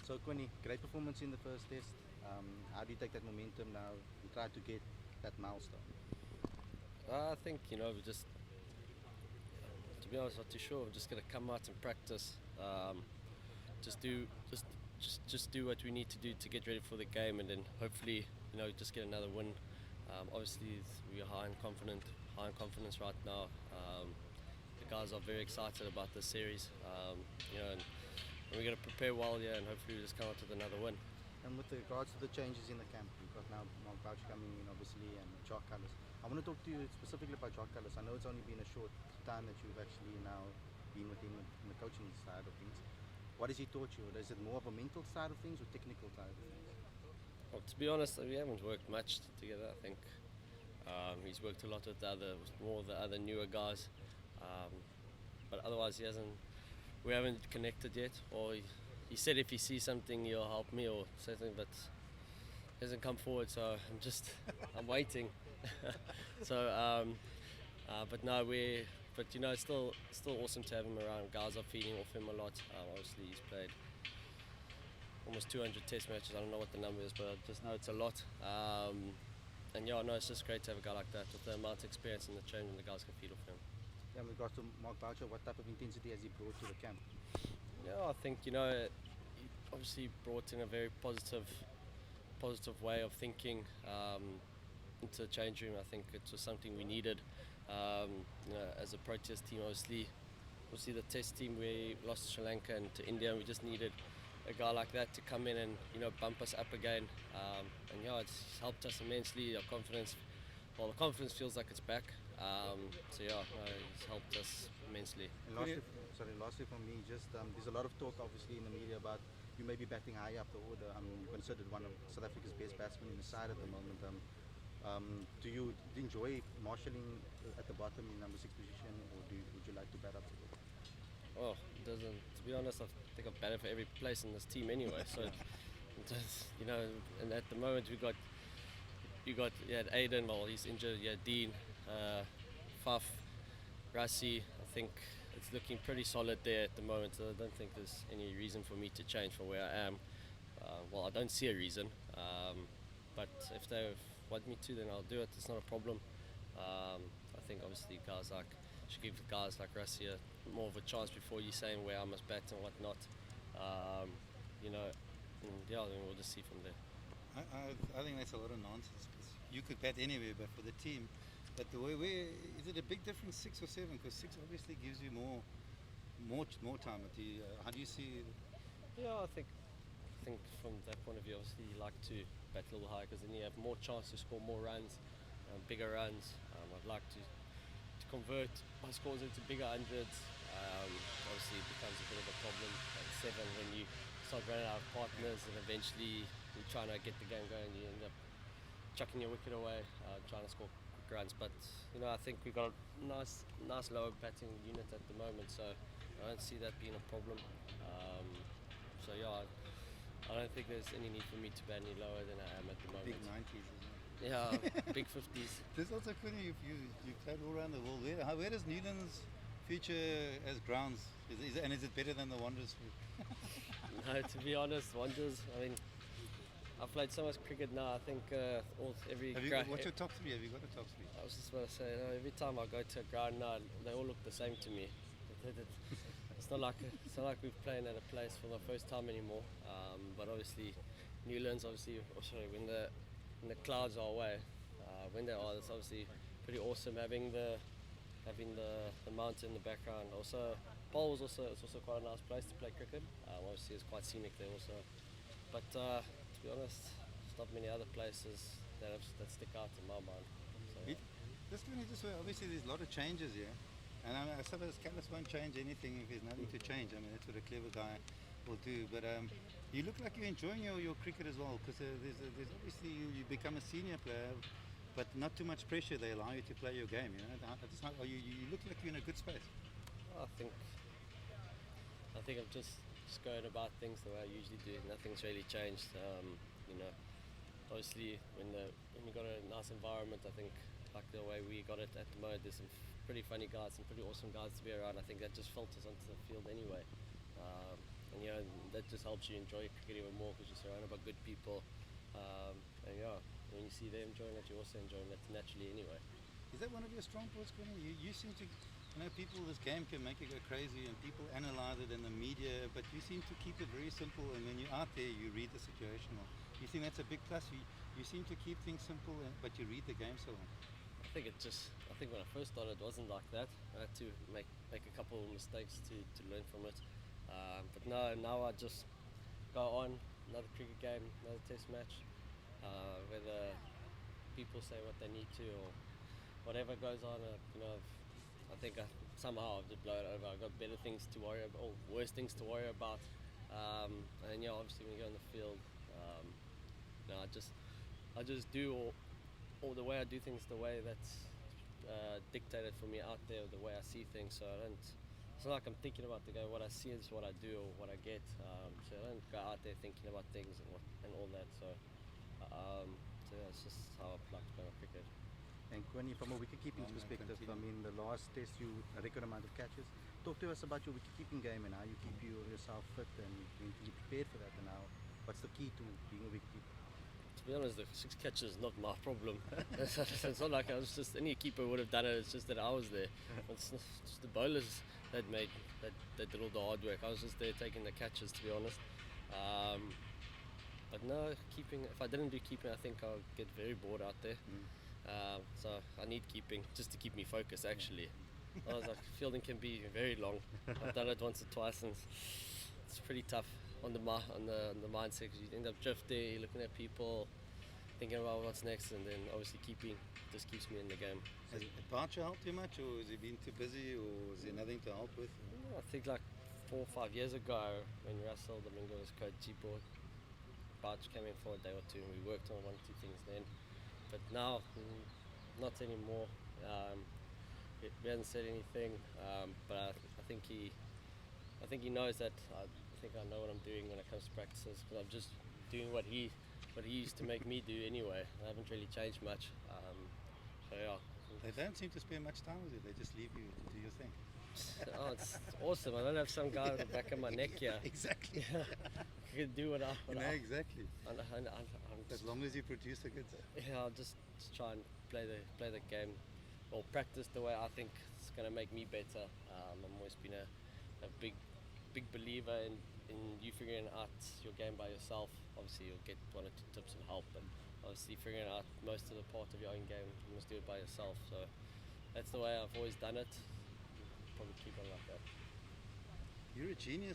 So Quinny, great performance in the first test. How do you take that momentum now and try to get that milestone? I think we just, to be honest, not too sure. We're just gonna come out and practice. Just do just do what we need to do to get ready for the game, and then hopefully just get another win. Obviously, we are high in confidence right now. The guys are very excited about this series. And we're gonna prepare well, and hopefully we just come out with another win. And with regards to the changes in the camp, we've got now Mark Boucher coming in, obviously, and Jock Callis. I want to talk to you specifically about Jock Callis. I know it's only been a short time that you've actually now been with him in the coaching side of things. What has he taught you? Is it more of a mental side of things or technical side of things? Well, to be honest, we haven't worked much together. I think he's worked a lot with more of the other newer guys, but otherwise we haven't connected yet. Or he said if he sees something, he'll help me or something, but hasn't come forward. So I'm waiting. So, but no, it's still awesome to have him around. Guys are feeding off him a lot. Obviously, he's played almost 200 test matches. I don't know what the number is, but I just know it's a lot. And it's just great to have a guy like that with the amount of experience and the change, and the guys can feed off him. Yeah, with regards to Mark Boucher, what type of intensity has he brought to the camp? Yeah, I think he obviously brought in a very positive way of thinking into the change room. I think it was something we needed. As a Proteas team, obviously the test team, we lost to Sri Lanka and to India, and we just needed a guy like that to come in and bump us up again. It's helped us immensely. The confidence feels like it's back. He's helped us immensely. And lastly from me, just there's a lot of talk obviously in the media about you may be batting high up the order. I mean, you're considered one of South Africa's best batsmen in the side at the moment. Do you enjoy marshalling at the bottom in number 6 position, or would you like to bat up a bit? Oh, it doesn't. To be honest, I think I've batted for every place in this team anyway. So, and at the moment you had Aiden. Well, he's injured. You had Dean, Faf, Rassi. I think it's looking pretty solid there at the moment. So I don't think there's any reason for me to change from where I am. I don't see a reason. But if they want me to, then I'll do it. It's not a problem. I think obviously should give guys like Rassi more of a chance before you saying where I must bat and whatnot. Then we'll just see from there. I think that's a lot of nonsense. You could bat anywhere, but for the team. But is it a big difference, 6 or 7? Because 6 obviously gives you more time. How do you see? Yeah, I think from that point of view, obviously you like to bat a little higher because then you have more chance to score more runs, bigger runs. I'd like to convert my scores into bigger hundreds. Obviously it becomes a bit of a problem at 7 when you start running out of partners, and eventually you're trying to get the game going, you end up chucking your wicket away, trying to score quick runs. But I think we've got a nice lower batting unit at the moment, so I don't see that being a problem. I don't think there's any need for me to bat any lower than I am at the moment. Big 90s, isn't it? Yeah, big 50s. There's also Quinny, you played all around the world. Where does Newlands feature as grounds? Is it better than the Wanderers? No, to be honest, Wanderers, I mean, I've played so much cricket now, I think What's your top 3? Have you got a top 3? I was just about to say, every time I go to a ground now, they all look the same to me. It's not like we're playing at a place for the first time anymore. But obviously, Newlands, when the clouds are away, when they are, it's obviously pretty awesome having the mountain in the background. Also, Paul it's also quite a nice place to play cricket. Obviously, it's quite scenic there also. But to be honest, there's not many other places that stick out in my mind. So, obviously, there's a lot of changes here, and I suppose Callis won't change anything if there's nothing to change. I mean, that's what a clever guy will do. But you look like you're enjoying your cricket as well, because there's obviously you become a senior player, but not too much pressure. They allow you to play your game. You look like you're in a good space. I think I'm just going about things the way I usually do. Nothing's really changed. Obviously when you got a nice environment, I think like the way we got it at the moment, there's some pretty funny guys, some pretty awesome guys to be around. I think that just filters onto the field anyway. And it just helps you enjoy cricket even more because you're surrounded by good people. And yeah, when you see them enjoying it, you're also enjoying it naturally anyway. Is that one of your strong points, Quinton? You seem to, people, this game can make you go crazy and people analyze it in the media, but you seem to keep it very simple, and when you're out there, you read the situation. You think that's a big plus? You seem to keep things simple, but you read the game so well. I think when I first started, it wasn't like that. I had to make a couple of mistakes to learn from it. But now I just go on, another cricket game, another test match, whether people say what they need to or whatever goes on, I think somehow I've just blown it over. I've got better things to worry about, or worse things to worry about. And yeah, obviously when you go in the field, I just do all the way I do things the way that's dictated for me out there, the way I see things. So it's not like I'm thinking about the game. What I see is what I do or what I get. So I don't go out there thinking about things and all that. So yeah, it's just how I like to play my cricket. And Quinny, from a wicket-keeping perspective, I mean, the last test you a record amount of catches. Talk to us about your wicket-keeping game and how you keep yourself fit and mentally prepared for that, and how what's the key to being a wicket-keeper? To be honest, the 6 catches is not my problem. It's not like I was just any keeper would have done it. It's just that I was there. It's just the bowlers that did all the hard work. I was just there taking the catches, to be honest. But no, keeping. If I didn't do keeping, I think I'll get very bored out there. So I need keeping just to keep me focused. Actually, I was like, fielding can be very long. I've done it once or twice, and it's pretty tough on the mindset because you end up drifting, you're looking at people, thinking about what's next, and then obviously keeping just keeps me in the game. Has Barcher helped you much, or has he been too busy, or is there nothing to help with? I think like 4 or 5 years ago when Russell Domingo was coach, Barch came in for a day or two and we worked on 1 or 2 things then. But now, not anymore. We hasn't said anything, but I think he knows that I think I know what I'm doing when it comes to practices because I'm just doing what he used to make me do anyway. I haven't really changed much. So yeah. They don't seem to spend much time with you. They just leave you to do your thing. Oh, it's awesome. I don't have some guy on the back of my neck here. Exactly. I can do what I exactly. As long as you produce the goods. Yeah, I'll just try and play the game or practice the way I think it's going to make me better. I've always been a big believer in you figuring out your game by yourself. Obviously you'll get 1 or 2 tips and help, but obviously figuring out most of the part of your own game, you must do it by yourself. So that's the way I've always done it. Probably keep on like that. You're a genius,